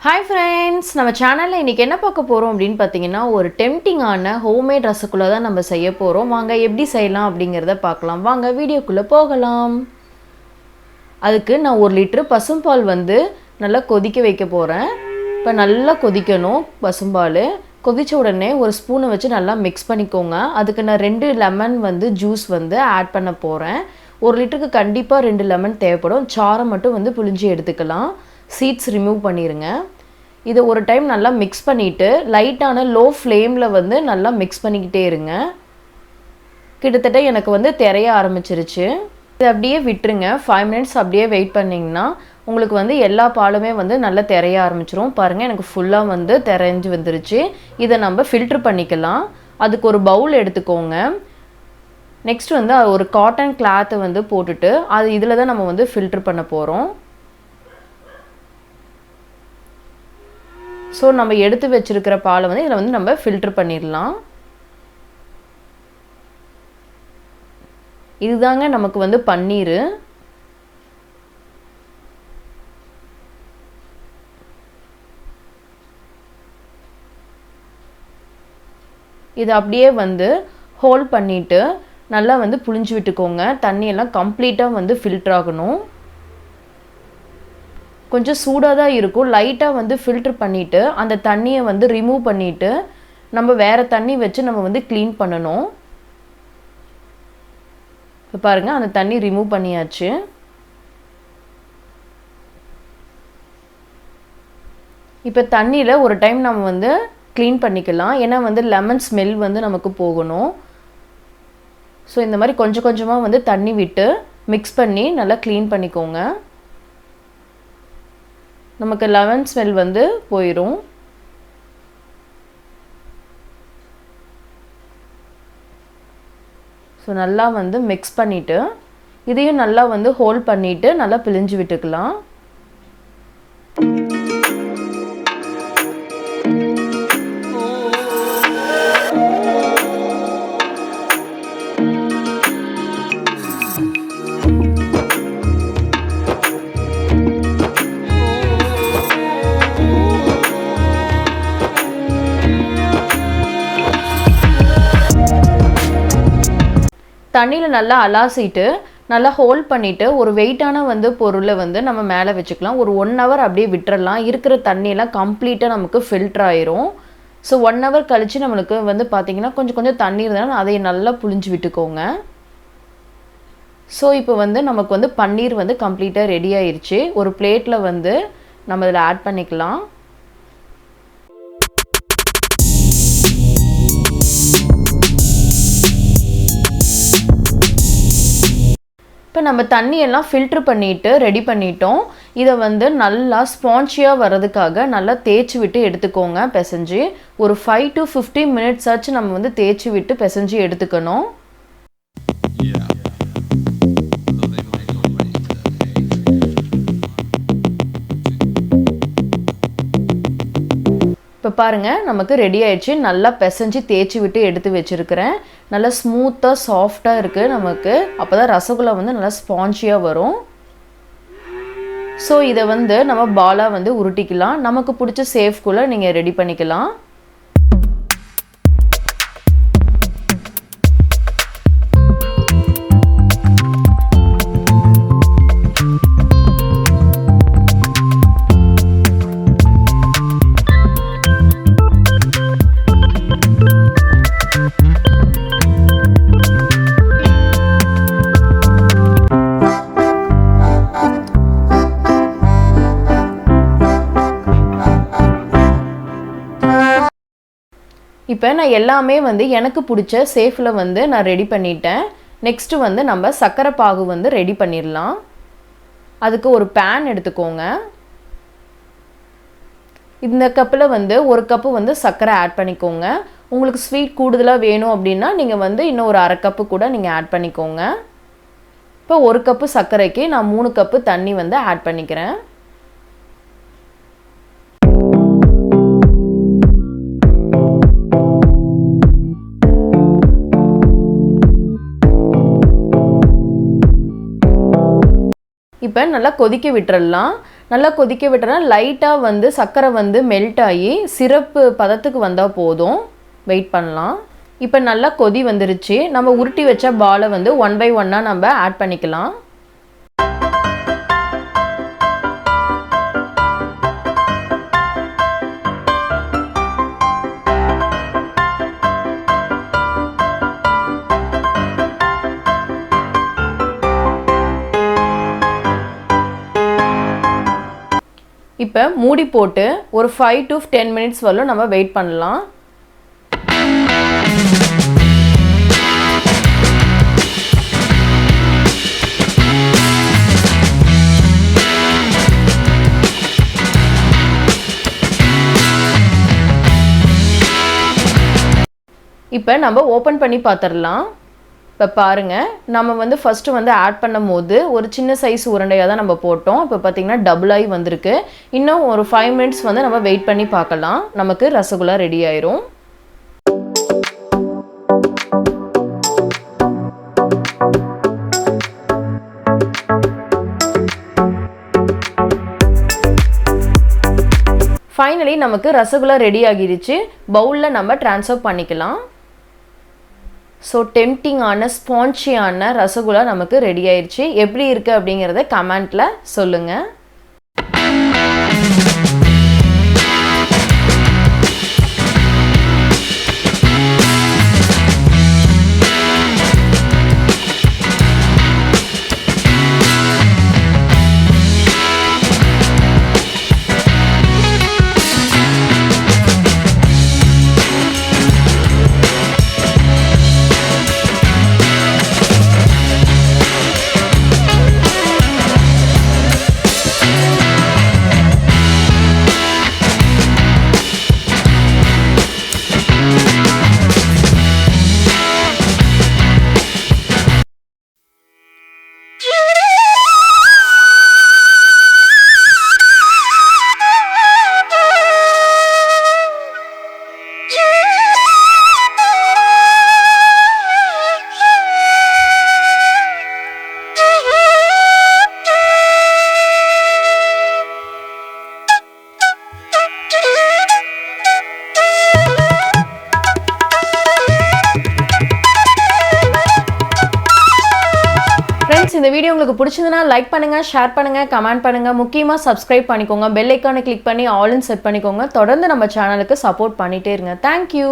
Hi friends, நம்ம சேனலில் இன்றைக்கி என்ன பார்க்க போகிறோம் அப்படின்னு பார்த்தீங்கன்னா, ஒரு டெம்டிங்கான ஹோம்மேட் ரசகுல்லா தான் நம்ம செய்ய போகிறோம். வாங்க எப்படி செய்யலாம் அப்படிங்கிறத பார்க்கலாம். வாங்க வீடியோக்குள்ளே போகலாம். அதுக்கு நான் 1 லிட்டரு பசும்பால் நல்லா கொதிக்க வைக்க போகிறேன். இப்போ நல்லா கொதிக்கணும் பசும்பால். கொதித்த உடனே ஒரு ஸ்பூனை வச்சு நல்லா மிக்ஸ் பண்ணிக்கோங்க. அதுக்கு நான் 2 லெமன் ஜூஸ் ஆட் பண்ண போகிறேன். 1 லிட்டருக்கு கண்டிப்பாக 2 லெமன் தேவைப்படும். சாறை மட்டும் புழிஞ்சு எடுத்துக்கலாம். சீட்ஸ் ரிமூவ் பண்ணிடுங்க. இதை ஒரு டைம் நல்லா மிக்ஸ் பண்ணிவிட்டு லைட்டான லோ ஃப்ளேமில் நல்லா மிக்ஸ் பண்ணிக்கிட்டே இருங்க. கிட்டத்தட்ட எனக்கு தெரிய ஆரம்பிச்சிருச்சு. இதை அப்படியே விட்டுருங்க. 5 மினிட்ஸ் அப்படியே வெயிட் பண்ணிங்கன்னா உங்களுக்கு எல்லா பாலுமே நல்லா தெரிய ஆரம்பிச்சிரும். பாருங்கள், எனக்கு ஃபுல்லாக தெரைஞ்சு வந்துருச்சு. இதை நம்ம ஃபில்ட்ரு பண்ணிக்கலாம். அதுக்கு ஒரு பவுல் எடுத்துக்கோங்க. நெக்ஸ்ட் ஒரு காட்டன் கிளாத்தை போட்டுட்டு அது இதில் தான் நம்ம ஃபில்ட்ரு பண்ண போகிறோம். ஸோ நம்ம எடுத்து வச்சுருக்கிற பாலை இதில் நம்ம ஃபில்ட்ரு பண்ணிடலாம். இதுதாங்க நமக்கு பன்னீர். இது அப்படியே ஹோல்ட் பண்ணிவிட்டு நல்லா புழிஞ்சு விட்டுக்கோங்க. தண்ணியெல்லாம் கம்ப்ளீட்டாக ஃபில்டர் ஆகணும். கொஞ்சம் சூடாக தான் இருக்கும். லைட்டாக ஃபில்டர் பண்ணிவிட்டு அந்த தண்ணியை ரிமூவ் பண்ணிவிட்டு நம்ம வேறு தண்ணி வச்சு நம்ம க்ளீன் பண்ணணும். இப்போ பாருங்கள், அந்த தண்ணி ரிமூவ் பண்ணியாச்சு. இப்போ தண்ணியில் ஒரு டைம் நம்ம க்ளீன் பண்ணிக்கலாம். ஏன்னா லெமன் ஸ்மெல் நமக்கு போகணும். ஸோ இந்த மாதிரி கொஞ்சம் கொஞ்சமாக தண்ணி விட்டு மிக்ஸ் பண்ணி நல்லா க்ளீன் பண்ணிக்கோங்க. நமக்கு லெமன் ஸ்மெல் போயிடும். ஸோ நல்லா மிக்ஸ் பண்ணிவிட்டு இதையும் நல்லா ஹோல்ட் பண்ணிவிட்டு நல்லா பிழிஞ்சு விட்டுக்கலாம். தண்ணியில் நல்லா அலாசிட்டு நல்லா ஹோல்ட் பண்ணிவிட்டு ஒரு வெயிட்டான பொருளை நம்ம மேலே வச்சுக்கலாம். ஒரு 1 ஹவர் அப்படியே விட்டுறலாம். இருக்கிற தண்ணியெல்லாம் கம்ப்ளீட்டாக நமக்கு ஃபில்டர் ஆயிரும். ஸோ 1 ஹவர் கழித்து நம்மளுக்கு பார்த்திங்கன்னா கொஞ்சம் கொஞ்சம் தண்ணி இருந்தாலும் அதை நல்லா புழிஞ்சு விட்டுக்கோங்க. ஸோ இப்போ நமக்கு பன்னீர் கம்ப்ளீட்டாக ரெடி ஆயிடுச்சு. ஒரு பிளேட்டில் நம்ம இதில் ஆட் பண்ணிக்கலாம். இப்போ நம்ம தண்ணியெல்லாம் ஃபில்ட்ரு பண்ணிவிட்டு ரெடி பண்ணிட்டோம். இதை நல்லா ஸ்பான்ச்சியாக வர்றதுக்காக நல்லா தேய்ச்சி விட்டு எடுத்துக்கோங்க. பிசைஞ்சு ஒரு 5 to 15 மினிட்ஸ் ஆச்சு நம்ம தேய்ச்சி விட்டு பிசைஞ்சு எடுத்துக்கணும். இப்போ பாருங்கள், நமக்கு ரெடி ஆயிடுச்சு. நல்லா பிசைஞ்சு தேய்ச்சி விட்டு எடுத்து வச்சுருக்கிறேன். நல்லா ஸ்மூத்தாக சாஃப்டாக இருக்குது நமக்கு. அப்போ தான் ரசகுல்லா நல்லா ஸ்பான்ச்சியாக வரும். ஸோ இதை நம்ம பாலாக உருட்டிக்கலாம். நமக்கு பிடிச்ச சேஃப்குள்ளே நீங்கள் ரெடி பண்ணிக்கலாம். இப்போ நான் எல்லாமே எனக்கு பிடிச்ச சேஃபில் நான் ரெடி பண்ணிட்டேன். நெக்ஸ்ட்டு நம்ம சர்க்கரை பாகு ரெடி பண்ணிடலாம். அதுக்கு ஒரு பேன் எடுத்துக்கோங்க. இந்த கப்பில் 1 கப்பு சர்க்கரை ஆட் பண்ணிக்கோங்க. உங்களுக்கு ஸ்வீட் கூடுதலாக வேணும் அப்படின்னா நீங்கள் இன்னும் ஒரு 1/2 கப்பு கூட நீங்கள் ஆட் பண்ணிக்கோங்க. இப்போ 1 கப்பு சர்க்கரைக்கு நான் 3 கப்பு தண்ணி ஆட் பண்ணிக்கிறேன். இப்போ நல்லா கொதிக்க விட்டுறலாம். நல்லா கொதிக்க விட்டனா லைட்டாக வந்து சர்க்கரை வந்து மெல்ட் ஆகி சிரப்பு பதத்துக்கு வந்தால் போதும். வெயிட் பண்ணலாம். இப்போ நல்லா கொதி வந்துருச்சு. நம்ம உருட்டி வச்ச பாலை வந்து 1 by 1 நம்ம ஆட் பண்ணிக்கலாம். இப்போ மூடி போட்டு ஒரு 5 to 10 minutes வரலும் நம்ம வெயிட் பண்ணலாம். இப்போ நம்ம ஓப்பன் பண்ணி பார்த்துடலாம். இப்போ பாருங்கள், நம்ம வந்து ஃபஸ்ட்டு வந்து ஆட் பண்ணும் போது ஒரு சின்ன சைஸ் உருண்டையாக தான் நம்ம போட்டோம். இப்போ பார்த்திங்கன்னா டபுளாகி வந்திருக்கு. இன்னும் ஒரு 5 minutes வந்து நம்ம வெயிட் பண்ணி பார்க்கலாம். நமக்கு ரசகுல்லா ரெடி ஆயிரும். ஃபைனலி நமக்கு ரசகுல்லா ரெடி ஆகிடுச்சு. பவுலில் நம்ம ட்ரான்ஸ்ஃபர் பண்ணிக்கலாம். ஸோ டெம்டிங்கான ஸ்பான்ச்சியான ரசகுல்லா நமக்கு ரெடி ஆயிடுச்சு. எப்படி இருக்குது அப்படிங்கிறத கமெண்ட்டில் சொல்லுங்கள். இந்த வீடியோ உங்களுக்கு பிடிச்சதுன்னா லைக் பண்ணுங்க, ஷேர் பண்ணுங்க, கமெண்ட் பண்ணுங்க. முக்கியமா சப்ஸ்கிரைப் பண்ணிக்கோங்க. பெல் ஐகானை கிளிக் பண்ணி ஆல் இன் செட் பண்ணிக்கோங்க. தொடர்ந்து நம்ம சேனலுக்கு சப்போர்ட் பண்ணிட்டே இருங்க. Thank you.